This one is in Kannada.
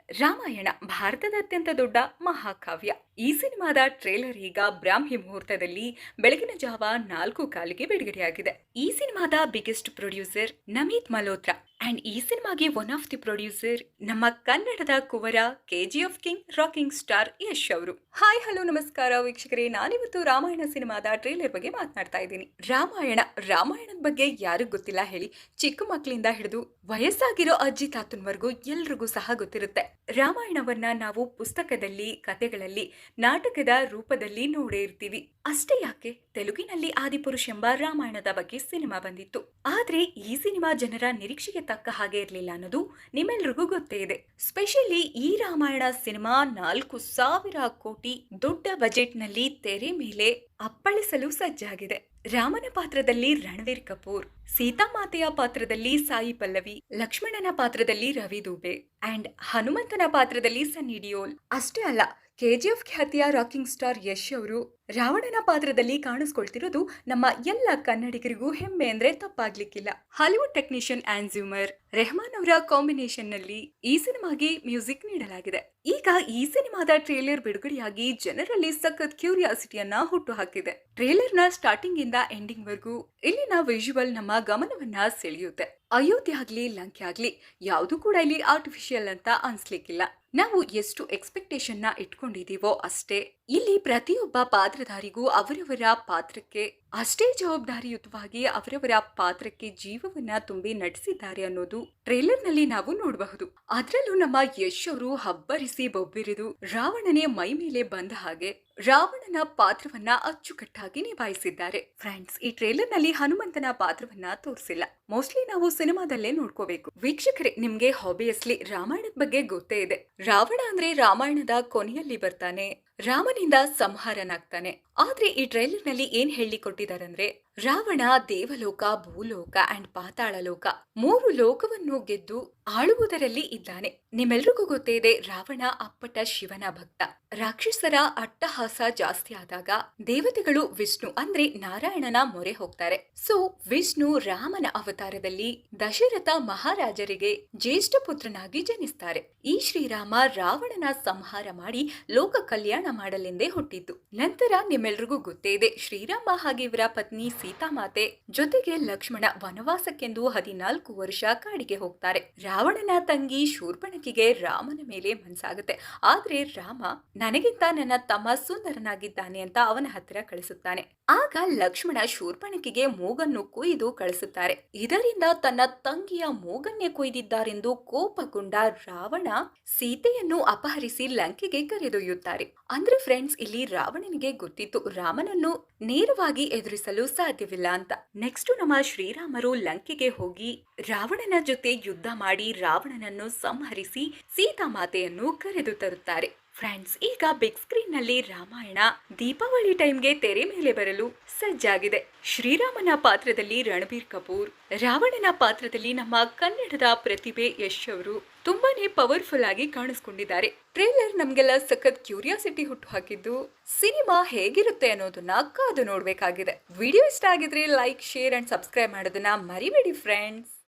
ರಾಮಾಯಣ ಭಾರತದ ಅತ್ಯಂತ ದೊಡ್ಡ ಮಹಾಕಾವ್ಯ. ಈ ಸಿನಿಮಾದ ಟ್ರೇಲರ್ ಈಗ ಬ್ರಾಹ್ಮಿ ಮುಹೂರ್ತದಲ್ಲಿ ಬೆಳಗಿನ ಜಾವ 4 ಕಾಲಿಗೆ ಬಿಡುಗಡೆಯಾಗಿದೆ. ಈ ಸಿನಿಮಾದ biggest producer Namit Malhotra and ಈ ಸಿನಿಮಾಗೆ ಒನ್ ಆಫ್ ದಿ ಪ್ರೊಡ್ಯೂಸರ್ ನಮ್ಮ ಕನ್ನಡದ ಕುವರ KGF king rocking star Yash ಅವರು. ಹಾಯ್ ಹಲೋ ನಮಸ್ಕಾರ ವೀಕ್ಷಕರೇ, ನಾನಿವತ್ತು ರಾಮಾಯಣ ಸಿನಿಮಾದ ಟ್ರೇಲರ್ ಬಗ್ಗೆ ಮಾತನಾಡ್ತಾ ಇದ್ದೀನಿ. ರಾಮಾಯಣದ ಬಗ್ಗೆ ಯಾರಿಗೂ ಗೊತ್ತಿಲ್ಲ ಹೇಳಿ? ಚಿಕ್ಕ ಮಕ್ಕಳಿಂದ ಹಿಡಿದು ವಯಸ್ಸಾಗಿರೋ ಅಜ್ಜಿ ತಾತನ್ವರೆಗೂ ಎಲ್ರಿಗೂ ಸಹ ಗೊತ್ತಿರುತ್ತೆ. ರಾಮಾಯಣವನ್ನ ನಾವು ಪುಸ್ತಕದಲ್ಲಿ, ಕಥೆಗಳಲ್ಲಿ, ನಾಟಕದ ರೂಪದಲ್ಲಿ ನೋಡೇ ಇರ್ತೀವಿ. ಅಷ್ಟೇ ಯಾಕೆ, ತೆಲುಗಿನಲ್ಲಿ ಆದಿಪುರುಷ್ ಎಂಬ ರಾಮಾಯಣದ ಬಗ್ಗೆ ಸಿನಿಮಾ ಬಂದಿತ್ತು. ಆದ್ರೆ ಈ ಸಿನಿಮಾ ಜನರ ನಿರೀಕ್ಷೆಗೆ ತಕ್ಕ ಹಾಗೆ ಇರಲಿಲ್ಲ ಅನ್ನೋದು ನಿಮ್ಮೆಲ್ರಿಗೂ ಗೊತ್ತೇ ಇದೆ. ಸ್ಪೆಷಲಿ ಈ ರಾಮಾಯಣ ಸಿನಿಮಾ 4,000 ಕೋಟಿ ದೊಡ್ಡ ಬಜೆಟ್ ನಲ್ಲಿ ತೆರೆ ಮೇಲೆ ಅಪ್ಪಳಿಸಲು ಸಜ್ಜಾಗಿದೆ. ರಾಮನ ಪಾತ್ರದಲ್ಲಿ ರಣವೀರ್ ಕಪೂರ್, ಸೀತಾಮಾತೆಯ ಪಾತ್ರದಲ್ಲಿ ಸಾಯಿ ಪಲ್ಲವಿ, ಲಕ್ಷ್ಮಣನ ಪಾತ್ರದಲ್ಲಿ ರವಿ ದೂಬೆ ಅಂಡ್ ಹನುಮಂತನ ಪಾತ್ರದಲ್ಲಿ ಸನ್ನಿ ಡಿಯೋಲ್. ಅಷ್ಟೇ ಅಲ್ಲ, ಕೆಜಿಎಫ್ ಖ್ಯಾತಿಯ ರಾಕಿಂಗ್ ಸ್ಟಾರ್ ಯಶ್ ಅವರು ರಾವಣನ ಪಾತ್ರದಲ್ಲಿ ಕಾಣಿಸ್ಕೊಳ್ತಿರೋದು ನಮ್ಮ ಎಲ್ಲ ಕನ್ನಡಿಗರಿಗೂ ಹೆಮ್ಮೆ ಅಂದ್ರೆ ತಪ್ಪಾಗ್ಲಿಕ್ಕಿಲ್ಲ. ಹಾಲಿವುಡ್ ಟೆಕ್ನಿಷಿಯನ್ ಆನ್ಸ್ಯೂಮರ್ ರೆಹಮಾನ್ ಅವರ ಕಾಂಬಿನೇಷನ್ ನಲ್ಲಿ ಈ ಸಿನಿಮಾಗೆ ಮ್ಯೂಸಿಕ್ ನೀಡಲಾಗಿದೆ. ಈಗ ಈ ಸಿನಿಮಾದ ಟ್ರೇಲರ್ ಬಿಡುಗಡೆಯಾಗಿ ಜನರಲ್ಲಿ ಸಖತ್ ಕ್ಯೂರಿಯಾಸಿಟಿಯನ್ನ ಹುಟ್ಟು ಹಾಕಿದೆ. ಟ್ರೇಲರ್ ನ ಸ್ಟಾರ್ಟಿಂಗ್ ಇಂದ ಎಂಡಿಂಗ್ ವರೆಗೂ ಇಲ್ಲಿನ ವಿಜುವಲ್ ನಮ್ಮ ಗಮನವನ್ನ ಸೆಳೆಯುತ್ತೆ. ಅಯೋಧ್ಯೆ ಆಗ್ಲಿ, ಲಂಕೆ ಆಗ್ಲಿ, ಯಾವುದು ಕೂಡ ಇಲ್ಲಿ ಆರ್ಟಿಫಿಷಿಯಲ್ ಅಂತ ಅನ್ಸ್ಲಿಕ್ಕಿಲ್ಲ. ನಾವು ಎಷ್ಟು ಎಕ್ಸ್ಪೆಕ್ಟೇಷನ್ ನ ಇಟ್ಕೊಂಡಿದೀವೋ ಅಷ್ಟೇ ಇಲ್ಲಿ ಪ್ರತಿಯೊಬ್ಬ ಪಾತ್ರಧಾರಿಗೂ ಅವರವರ ಪಾತ್ರಕ್ಕೆ ಅಷ್ಟೇ ಜವಾಬ್ದಾರಿಯುತವಾಗಿ ಅವರವರ ಪಾತ್ರಕ್ಕೆ ಜೀವವನ್ನ ತುಂಬಿ ನಟಿಸಿದ್ದಾರೆ ಅನ್ನೋದು ಟ್ರೇಲರ್ ನಲ್ಲಿ ನಾವು ನೋಡಬಹುದು. ಅದರಲ್ಲೂ ನಮ್ಮ ಯಶ್ ಅವರು ಹಬ್ಬರಿಸಿ ಬೊಬ್ಬಿರಿದು ರಾವಣನೇ ಮೈ ಮೇಲೆ ಬಂದ ಹಾಗೆ ರಾವಣನ ಪಾತ್ರವನ್ನ ಅಚ್ಚುಕಟ್ಟಾಗಿ ನಿಭಾಯಿಸಿದ್ದಾರೆ. ಫ್ರೆಂಡ್ಸ್, ಈ ಟ್ರೇಲರ್ ನಲ್ಲಿ ಹನುಮಂತನ ಪಾತ್ರವನ್ನ ತೋರಿಸಿಲ್ಲ. ಮೋಸ್ಟ್ಲಿ ನಾವು ಸಿನಿಮಾದಲ್ಲೇ ನೋಡ್ಕೋಬೇಕು. ವೀಕ್ಷಕರೇ, ನಿಮ್ಗೆ ಆಬ್ವಿಯಸ್ಲಿ ರಾಮಾಯಣದ ಬಗ್ಗೆ ಗೊತ್ತೇ ಇದೆ. ರಾವಣ ಅಂದ್ರೆ ರಾಮಾಯಣದ ಕೊನೆಯಲ್ಲಿ ಬರ್ತಾನೆ, ರಾಮನಿಂದ ಸಂಹಾರನಾಗ್ತಾನೆ. ಆದ್ರೆ ಈ ಟ್ರೈಲರ್ ನಲ್ಲಿ ಏನ್ ಹೇಳಿ ಕೊಟ್ಟಿದಾರಂದ್ರೆ, ರಾವಣ ದೇವಲೋಕ, ಭೂಲೋಕ ಅಂಡ್ ಪಾತಾಳ ಲೋಕ 3 ಲೋಕವನ್ನು ಗೆದ್ದು ಆಳುವುದರಲ್ಲಿ ಇದ್ದಾನೆ. ನಿಮ್ಮೆಲ್ರಿಗೂ ಗೊತ್ತೇ ಇದೆ, ರಾವಣ ಅಪ್ಪಟ ಶಿವನ ಭಕ್ತ. ರಾಕ್ಷಸರ ಅಟ್ಟಹಾಸ ಜಾಸ್ತಿ ಆದಾಗ ದೇವತೆಗಳು ವಿಷ್ಣು ಅಂದ್ರೆ ನಾರಾಯಣನ ಮೊರೆ ಹೋಗ್ತಾರೆ. ಸೊ ವಿಷ್ಣು ರಾಮನ ಅವತಾರದಲ್ಲಿ ದಶರಥ ಮಹಾರಾಜರಿಗೆ ಜ್ಯೇಷ್ಠ ಪುತ್ರನಾಗಿ ಜನಿಸ್ತಾರೆ. ಈ ಶ್ರೀರಾಮ ರಾವಣನ ಸಂಹಾರ ಮಾಡಿ ಲೋಕ ಕಲ್ಯಾಣ ಮಾಡಲೆಂದೇ ಹುಟ್ಟಿದ್ದು. ನಂತರ ನಿಮ್ಮೆಲ್ರಿಗೂ ಗೊತ್ತೇ ಇದೆ, ಶ್ರೀರಾಮ ಹಾಗೆ ಇವರ ಪತ್ನಿ ಸೀತಾಮಾತೆ ಜೊತೆಗೆ ಲಕ್ಷ್ಮಣ ವನವಾಸಕ್ಕೆಂದು 14 ವರ್ಷ ಕಾಡಿಗೆ ಹೋಗ್ತಾರೆ. ರಾವಣನ ತಂಗಿ ಶೂರ್ಪಣಖಿಗೆ ರಾಮನ ಮೇಲೆ ಮನಸ್ಸಾಗುತ್ತೆ. ಆದ್ರೆ ರಾಮ ನನಗಿಂತ ನನ್ನ ತಮ್ಮ ಸುಂದರನಾಗಿದ್ದಾನೆ ಅಂತ ಅವನ ಹತ್ತಿರ ಕಳಿಸುತ್ತಾನೆ. ಆಗ ಲಕ್ಷ್ಮಣ ಶೂರ್ಪಣಖಿಗೆ ಮೂಗನ್ನು ಕೊಯ್ದು ಕಳಿಸುತ್ತಾರೆ. ಇದರಿಂದ ತನ್ನ ತಂಗಿಯ ಮೂಗನ್ನೇ ಕೊಯ್ದಿದ್ದಾರೆಂದು ಕೋಪಗೊಂಡ ರಾವಣ ಸೀತೆಯನ್ನು ಅಪಹರಿಸಿ ಲಂಕೆಗೆ ಕರೆದೊಯ್ಯುತ್ತಾರೆ. ಅಂದ್ರೆ ಫ್ರೆಂಡ್ಸ್, ಇಲ್ಲಿ ರಾವಣನಿಗೆ ಗೊತ್ತಿತ್ತು ರಾಮನನ್ನು ನೇರವಾಗಿ ಎದುರಿಸಲು ಸಾಧ್ಯವಿಲ್ಲ ಅಂತ. ನೆಕ್ಸ್ಟ್ ನಮ್ಮ ಶ್ರೀರಾಮರು ಲಂಕೆಗೆ ಹೋಗಿ ರಾವಣನ ಜೊತೆ ಯುದ್ಧ ಮಾಡಿ ರಾವಣನನ್ನು ಸಂಹರಿಸಿ ಸೀತಾಮಾತೆಯನ್ನು ಕರೆದು ತರುತ್ತಾರೆ. ಫ್ರೆಂಡ್ಸ್, ಈಗ ಬಿಗ್ ಸ್ಕ್ರೀನ್ ನಲ್ಲಿ ರಾಮಾಯಣ ದೀಪಾವಳಿ ಟೈಮ್ಗೆ ತೆರೆ ಮೇಲೆ ಬರಲು ಸಜ್ಜಾಗಿದೆ. ಶ್ರೀರಾಮನ ಪಾತ್ರದಲ್ಲಿ ರಣಬೀರ್ ಕಪೂರ್, ರಾವಣನ ಪಾತ್ರದಲ್ಲಿ ನಮ್ಮ ಕನ್ನಡದ ಪ್ರತಿಭೆ ಯಶ್ ಅವರು ತುಂಬಾನೇ ಪವರ್ಫುಲ್ ಆಗಿ ಕಾಣಿಸ್ಕೊಂಡಿದ್ದಾರೆ. ಟ್ರೇಲರ್ ನಮ್ಗೆಲ್ಲ ಸಖತ್ ಕ್ಯೂರಿಯಾಸಿಟಿ ಹುಟ್ಟು ಹಾಕಿದ್ದು, ಸಿನಿಮಾ ಹೇಗಿರುತ್ತೆ ಅನ್ನೋದನ್ನ ಕಾದು ನೋಡ್ಬೇಕಾಗಿದೆ. ವಿಡಿಯೋ ಇಷ್ಟ ಆಗಿದ್ರೆ ಲೈಕ್, ಶೇರ್ ಅಂಡ್ ಸಬ್ಸ್ಕ್ರೈಬ್ ಮಾಡೋದನ್ನ ಮರಿಬೇಡಿ ಫ್ರೆಂಡ್ಸ್.